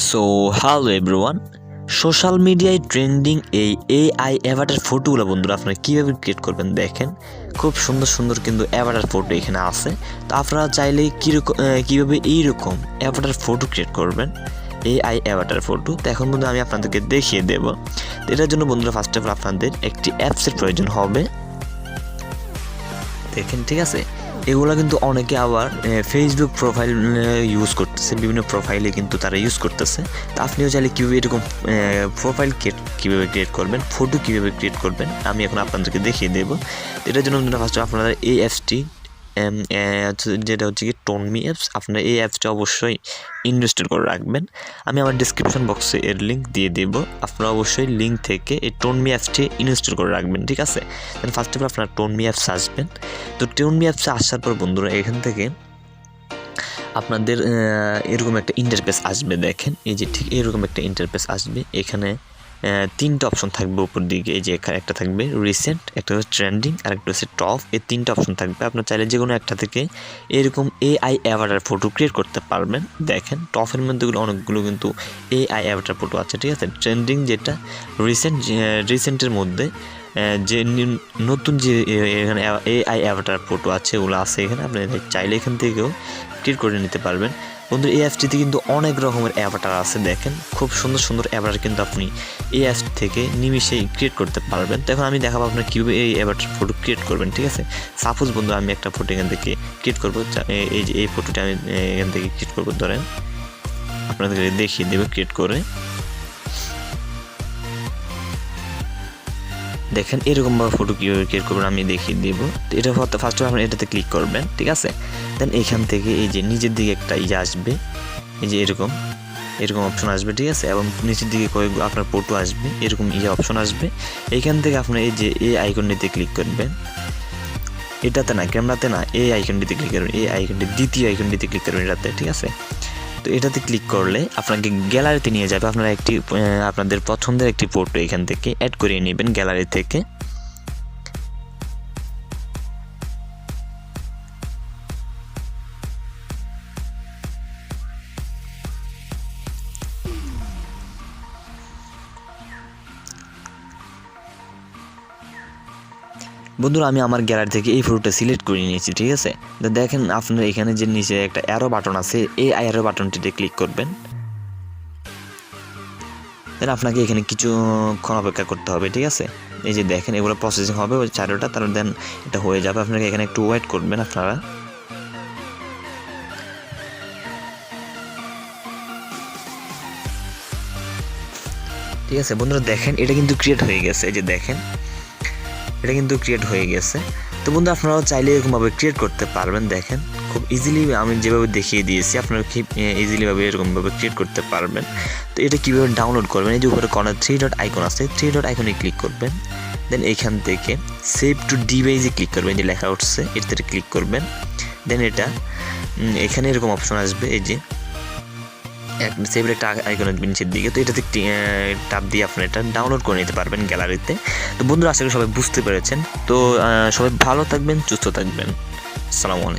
So hello everyone, social মিডিয়ায় trending এই AI Avatar ফটোগুলো বন্ধুরা আপনারা কীভাবে ক্রিয়েট করবেন দেখেন। খুব সুন্দর সুন্দর কিন্তু অ্যাভাটার ফটো এখানে আছে। তো আপনারা চাইলে কীভাবে এইরকম অ্যাভাটার ফটো ক্রিয়েট করবেন, এআই অ্যাভাটার ফটো। তো এখন বন্ধু আমি আপনাদেরকে দেখিয়ে দেব। তো এটার জন্য বন্ধুরা ফার্স্ট অফ অল আপনাদের একটি অ্যাপসের প্রয়োজন হবে। দেখেন, ঠিক আছে, এগুলো কিন্তু অনেকে আবার ফেসবুক প্রোফাইল ইউজ করতেছে, বিভিন্ন প্রোফাইলে কিন্তু তারা ইউজ করতেছে। তো আপনিও চাইলে কীভাবে এরকম প্রোফাইল কীভাবে ক্রিয়েট করবেন, ফটো কীভাবে ক্রিয়েট করবেন আমি এখন আপনাদেরকে দেখিয়ে দেবো। এটার জন্য ফার্স্ট আপনারা এই অ্যাপসটি যেটা হচ্ছে কি টোনমি অ্যাপস, আপনারা এই অ্যাপসটা অবশ্যই ইনস্টল করে রাখবেন। আমি আমার ডিসক্রিপশন বক্সে এর লিঙ্ক দিয়ে দেব, আপনারা অবশ্যই লিঙ্ক থেকে এই টোনমি অ্যাপসটি ইনস্টল করে রাখবেন, ঠিক আছে। দেন ফার্স্ট অফ অল আপনারা টোনমি অ্যাপস আসবেন। তো টোনমি অ্যাপসে আসার পর বন্ধুরা এখান থেকে আপনাদের এরকম একটা ইন্টারফেস আসবে। দেখেন, এই যে ঠিক এরকম একটা ইন্টারফেস আসবে। এখানে তিনটা অপশন থাকবে উপর দিকে। এই যে এখানে একটা থাকবে রিসেন্ট, একটা হচ্ছে ট্রেন্ডিং, আর একটা হচ্ছে টপ। এই তিনটা অপশন থাকবে। আপনার চাইলে যে কোনো একটা থেকে এরকম এআই অ্যাভাটার ফটো ক্রিয়েট করতে পারবেন। দেখেন, টপের মধ্যেগুলো অনেকগুলো কিন্তু এআই অ্যাভাটার ফটো আছে, ঠিক আছে। ট্রেন্ডিং যেটা, রিসেন্টের মধ্যে যে নতুন যে এখানে এআই অ্যাভাটার ফটো আছে ওগুলো আছে এখানে। আপনি চাইলে এখান থেকেও ক্রিয়েট করে নিতে পারবেন। বন্ধু এই অ্যাপসটিতে কিন্তু অনেক রকমের অ্যাভাটার আছে। দেখেন, খুব সুন্দর সুন্দর অ্যাভাটার কিন্তু আপনি এই অ্যাপস থেকে নিমিশেই ক্রিয়েট করতে পারবেন। তো এখন আমি দেখাবো আপনার কীভাবে এই অ্যাভাটার ফটো ক্রিয়েট করবেন, ঠিক আছে। সাপোজ বন্ধু আমি একটা ফটো এখান থেকে ক্রিয়েট করবো। এই যে এই ফটোটা আমি এখান থেকে ক্রিয়েট করবো, ধরেন আপনাদেরকে দেখিয়ে দেবো ক্রিয়েট করে। দেখেন এরকমভাবে ফটো কীভাবে ক্রিয়েট করবেন আমি দেখিয়ে দেবো। তো এটা ফার্স্ট আপনি এটাতে ক্লিক করবেন, ঠিক আছে। দেন এখান থেকে এই যে নিচের দিকে একটা আসবে, এই যে এরকম অপশন আসবে, ঠিক আছে। এবং নিচের দিকে কয়েক আপনার ফটো আসবে, এরকম অপশন আসবে। এইখান থেকে আপনার এই যে এই আইকনটিতে ক্লিক করবেন। এটাতে না, ক্যামেরাতে না, এই আইকনটিতে ক্লিক করবেন। এই আইকনটি দ্বিতীয় আইকনটিতে ক্লিক করবেন এটাতে, ঠিক আছে। তো এটাতে ক্লিক করলে আপনাকে গ্যালারিতে নিয়ে যাবে। আপনারা আপনাদের পছন্দের একটি ফটো এখান থেকে অ্যাড করিয়ে নেবেন গ্যালারি থেকে। বন্ধুরা আমি আমার গ্যালারি থেকে এই ফটোটা সিলেক্ট করে নিয়েছি, ঠিক আছে। তো দেখেন আপনার এখানে যে নিচে একটা অ্যারো বাটন আছে, এই অ্যারো বাটনটিতে ক্লিক করবেন। দেন আপনাকে এখানে কিছুক্ষণ অপেক্ষা করতে হবে, ঠিক আছে। এই যে দেখেন এগুলো প্রসেসিং হবে ওই চারোটা, তার দেন এটা হয়ে যাবে। আপনাকে এখানে একটু ওয়েট করবেন আপনারা। ঠিক আছে বন্ধুরা, দেখেন এটা কিন্তু ক্রিয়েট হয়ে গেছে। এই যে দেখেন এটা কিন্তু ক্রিয়েট হয়ে গেছে। তো বন্ধু আপনারাও চাইলে এরকমভাবে ক্রিয়েট করতে পারবেন। দেখেন খুব ইজিলি আমি যেভাবে দেখিয়ে দিয়েছি আপনারা খুব ইজিলিভাবে এরকমভাবে ক্রিয়েট করতে পারবেন। তো এটা কীভাবে ডাউনলোড করবেন, এই যে উপরে কর্নার 3 ডট আইকন আছে, 3 ডট আইকনে ক্লিক করবেন। দেন এখান থেকে সেভ টু ডিভাইসে ক্লিক করবেন, যে লেখা উঠছে এটাতে ক্লিক করবেন। দেন এটা এখানে এরকম অপশন আসবে, এই যে সেভের একটা আইকন আসবে নিচের দিকে। তো এটাতে টাপ দিয়ে আপনি এটা ডাউনলোড করে নিতে পারবেন গ্যালারিতে। তো বন্ধুরা আশা করি সবাই বুঝতে পেরেছেন। তো সবাই ভালো থাকবেন, সুস্থ থাকবেন। আসসালামু আলাইকুম।